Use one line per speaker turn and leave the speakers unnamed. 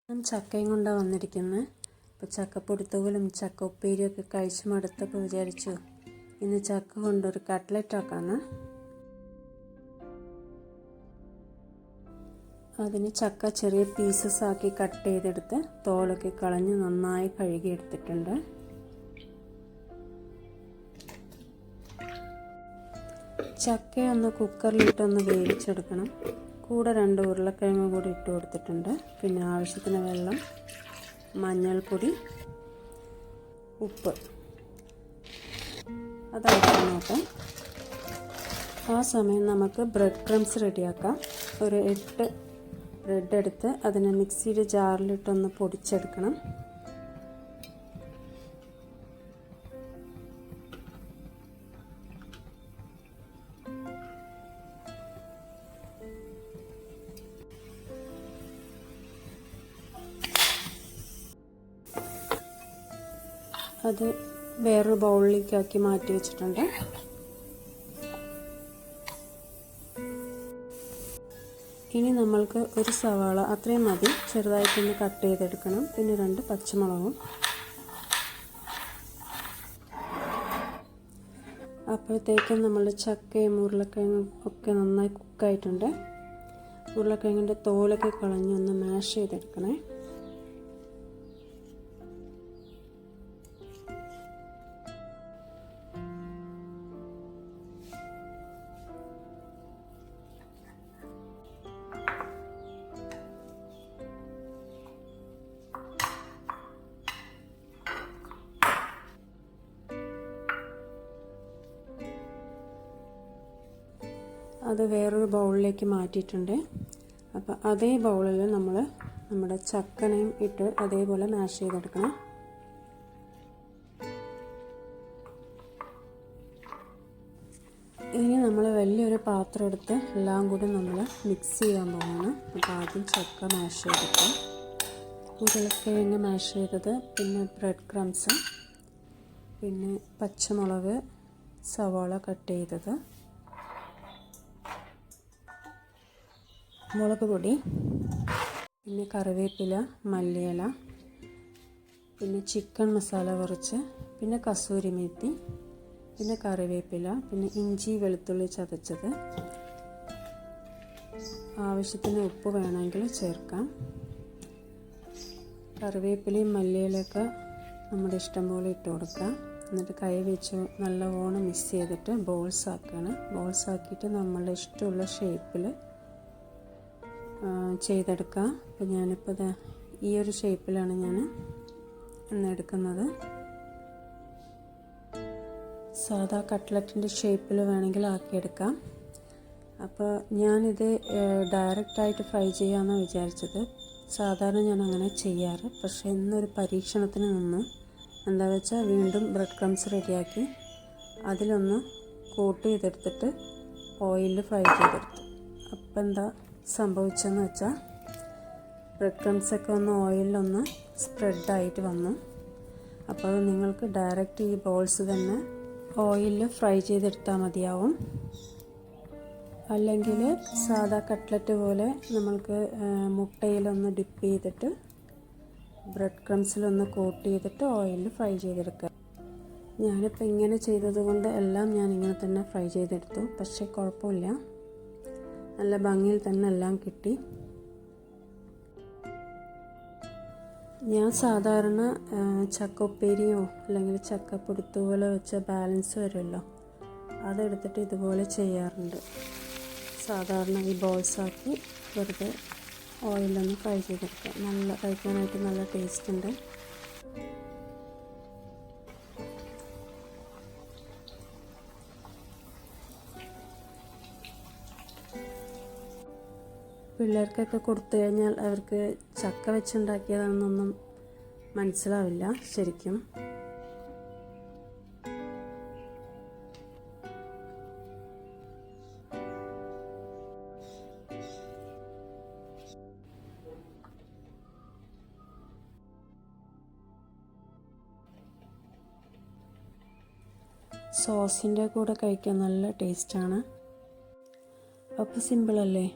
ഞാൻ ചക്കയും കൊണ്ടാണ് വന്നിരിക്കുന്നത്. അപ്പോൾ ചക്കപ്പൊടിത്തൂവലും ചക്ക ഉപ്പേരിയൊക്കെ കഴിച്ച് മടുത്തപ്പോൾ വിചാരിച്ചു ഇന്ന് ചക്ക കൊണ്ടൊരു കട്ട്ലറ്റ് ആക്കാമെന്ന്. അതിന് ചക്ക ചെറിയ പീസസ് ആക്കി കട്ട് ചെയ്തെടുത്ത് തോലൊക്കെ കളഞ്ഞ് നന്നായി കഴുകിയെടുത്തിട്ടുണ്ട്. ചക്കയൊന്ന് കുക്കറിലിട്ടൊന്ന് വേവിച്ചെടുക്കണം. കൂടെ 2 ഉരുളക്കിഴങ്ങ് കൂടി ഇട്ട് കൊടുത്തിട്ടുണ്ട്. പിന്നെ ആവശ്യത്തിന് വെള്ളം, മഞ്ഞൾപ്പൊടി, ഉപ്പ് അതായിട്ട് നോക്കാം. ആ സമയം നമുക്ക് ബ്രെഡ് ക്രംസ് റെഡിയാക്കാം. ഒരു 8 ബ്രെഡ് എടുത്ത് അതിനെ മിക്സിയുടെ ജാറിലിട്ടൊന്ന് പൊടിച്ചെടുക്കണം. അത് വേറൊരു ബൗളിലേക്കാക്കി മാറ്റി വെച്ചിട്ടുണ്ട്. ഇനി നമ്മൾക്ക് ഒരു സവാള അത്രയും മതി, ചെറുതായിട്ടൊന്ന് കട്ട് ചെയ്തെടുക്കണം. പിന്നെ 2 പച്ചമുളകും. അപ്പോഴത്തേക്കും നമ്മളുടെ ചക്കയും ഉരുളക്കിഴങ്ങും ഒക്കെ നന്നായി കുക്കായിട്ടുണ്ട്. ഉരുളക്കിഴങ്ങിൻ്റെ തോലൊക്കെ കളഞ്ഞ് ഒന്ന് മാഷ് ചെയ്തെടുക്കണേ. അത് വേറൊരു ബൗളിലേക്ക് മാറ്റിയിട്ടുണ്ട്. അപ്പോൾ അതേ ബൗളിൽ നമ്മൾ നമ്മുടെ ചക്കനയും ഇട്ട് അതേപോലെ മാഷ് ചെയ്തെടുക്കണം. ഇനി നമ്മൾ വലിയൊരു പാത്രം എടുത്ത് എല്ലാം കൂടി നമ്മൾ മിക്സ് ചെയ്യാൻ പോവാണ്. അപ്പോൾ ആദ്യം ചക്ക മാഷ് ചെയ്തിട്ട് ഉരുളക്കിഴങ്ങ് മാഷ് ചെയ്തത്, പിന്നെ ബ്രെഡ് ക്രംസ്, പിന്നെ പച്ചമുളക്, സവാള കട്ട് ചെയ്തത്, മുളക് പൊടി, പിന്നെ കറിവേപ്പില, മല്ലിയില, പിന്നെ ചിക്കൻ മസാല കുറച്ച്, പിന്നെ കസൂരി മേത്തി, പിന്നെ കറിവേപ്പില, പിന്നെ ഇഞ്ചി വെളുത്തുള്ളി ചതച്ചത്, ആവശ്യത്തിന് ഉപ്പ് വേണമെങ്കിൽ ചേർക്കാം. കറിവേപ്പിലയും മല്ലിയിലൊക്കെ നമ്മുടെ ഇഷ്ടം പോലെ ഇട്ട് കൊടുക്കാം. എന്നിട്ട് കൈ വെച്ച് നല്ലവണ്ണം മിക്സ് ചെയ്തിട്ട് ബോൾസ് ആക്കണം. ബോൾസ് ആക്കിയിട്ട് നമ്മളുടെ ഇഷ്ടമുള്ള ഷേപ്പിൽ ചെയ്തെടുക്കാം. അപ്പോൾ ഞാനിപ്പോൾ ഈ ഒരു ഷേപ്പിലാണ് ഞാൻ ഇന്ന് എടുക്കുന്നത്. സാധാ കട്ട്ലറ്റിൻ്റെ ഷേപ്പിൽ വേണമെങ്കിൽ ആക്കിയെടുക്കാം. അപ്പോൾ ഞാനിത് ഡയറക്റ്റായിട്ട് ഫ്രൈ ചെയ്യാമെന്നാണ് വിചാരിച്ചത്. സാധാരണ ഞാൻ അങ്ങനെ ചെയ്യാറ്. പക്ഷേ ഇന്നൊരു പരീക്ഷണത്തിന് നിന്ന് എന്താ വെച്ചാൽ വീണ്ടും ബ്രെഡ് ക്രംസ് റെഡിയാക്കി അതിലൊന്ന് കോട്ട് ചെയ്തെടുത്തിട്ട് ഓയിലിൽ ഫ്രൈ ചെയ്തെടുത്തു. അപ്പോൾ എന്താ സംഭവിച്ചതെന്ന് വെച്ചാൽ ബ്രെഡ് ക്രംസൊക്കെ ഒന്ന് ഓയിലൊന്ന് സ്പ്രെഡായിട്ട് വന്നു. അപ്പോൾ അത് നിങ്ങൾക്ക് ഡയറക്റ്റ് ഈ ബോൾസ് തന്നെ ഓയിലിൽ ഫ്രൈ ചെയ്തെടുത്താൽ മതിയാവും. അല്ലെങ്കിൽ സാധാ കട്ട്ലറ്റ് പോലെ നമ്മൾക്ക് മുട്ടയിലൊന്ന് ഡിപ്പ് ചെയ്തിട്ട് ബ്രെഡ് ക്രംസിലൊന്ന് കോട്ട് ചെയ്തിട്ട് ഓയിലിൽ ഫ്രൈ ചെയ്തെടുക്കുക. ഞാനിപ്പോൾ ഇങ്ങനെ ചെയ്തത് കൊണ്ട് എല്ലാം ഞാൻ ഇങ്ങനെ തന്നെ ഫ്രൈ ചെയ്തെടുത്തു. പക്ഷേ കുഴപ്പമില്ല, നല്ല ഭംഗിയിൽ തന്നെ എല്ലാം കിട്ടി. ഞാൻ സാധാരണ ചക്ക ഉപ്പേരിയോ അല്ലെങ്കിൽ ചക്കപ്പൊടിത്തൂവലോ വെച്ച ബാലൻസ് വരുമല്ലോ, അതെടുത്തിട്ട് ഇതുപോലെ ചെയ്യാറുണ്ട്. സാധാരണ ഈ ബോൾസാക്കി വെറുതെ ഓയിലൊന്ന് ഫ്രൈ ചെയ്തെടുക്കുക. നല്ല കഴിക്കാനായിട്ട് നല്ല ടേസ്റ്റ് ഉണ്ട്. പിള്ളേർക്കൊക്കെ കൊടുത്തു കഴിഞ്ഞാൽ അവർക്ക് ചക്ക വെച്ചുണ്ടാക്കിയതാണെന്നൊന്നും മനസ്സിലാവില്ല ശരിക്കും. സോസിൻ്റെ കൂടെ കഴിക്കാൻ നല്ല ടേസ്റ്റാണ്. അപ്പോൾ സിമ്പിളല്ലേ?